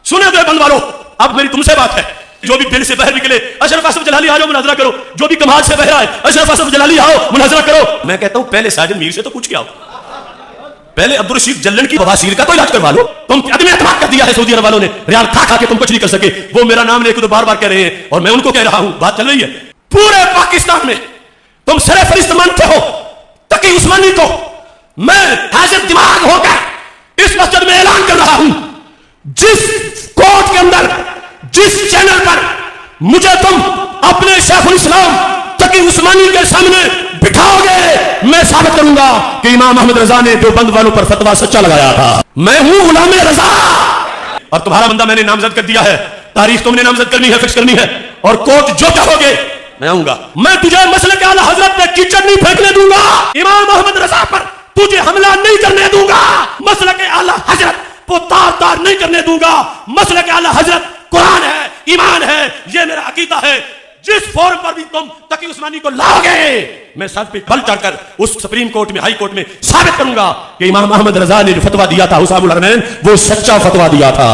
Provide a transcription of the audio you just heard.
सुने तो बंद वालों, अब मेरी तुमसे बात है, जो भी दिल से बाहर निकले अशरफ असफ जलाली आ जाओ मुनाजरा करो, जो भी कमाल से बहरा है अशरफ असफ जलाली आओ मुनाजरा करो। मैं कहता हूं पहले साजिद मीर से तो पूछ के आओ, पहले अब्दुल रशीद जल्लन की बवासीर का तो इलाज करवा लो। तुम अदम एतमाद कर दिया है सऊदी अरब वालों ने, रियाल खा खा के तुम कुछ नहीं कर सके। वो मेरा नाम लेकर तो बार बार कह रहे हैं और मैं उनको कह रहा हूं, बात चल रही है। पूरे पाकिस्तान में तुम सरे फरिश्त मानते हो तकी उस्मानी को, मैं हाजिर दिमाग होकर इस मस्जिद में ऐलान कर रहा हूं, जिस कोर्ट के अंदर जिस चैनल पर मुझे तुम अपने शेखुल इस्लाम तकी उस्मानी के सामने बिठाओगे, मैं साबित करूंगा कि इमाम अहमद रजा ने देवबंद वालों पर फतवा सच्चा लगाया था। मैं हूं गुलाम रजा और तुम्हारा बंदा मैंने नामजद कर दिया है, तारीख तुमने नामजद करनी है, फिक्स करनी है, और कोर्ट जो चाहोगे मैं आऊंगा। मैं तुझे मसले के आला हजरत पे कीचड़ नहीं फेंकने दूंगा, इमाम अहमद रजा पर तुझे हमला नहीं करने दूंगा, मसले के आला हजरत को तार तार नहीं करने दूंगा। मसले के आला हजरत कुरान है, ईमान है, ये मेरा अकीदा है। जिस फोरम पर भी तुम तकी उस्मानी को लाओगे, मैं सर पे बल चढ़कर उस सुप्रीम कोर्ट में, हाई कोर्ट में साबित करूंगा कि इमाम अहमद रजा ने जो फतवा दिया था हुसामुल हरमैन, वो सच्चा फतवा दिया था।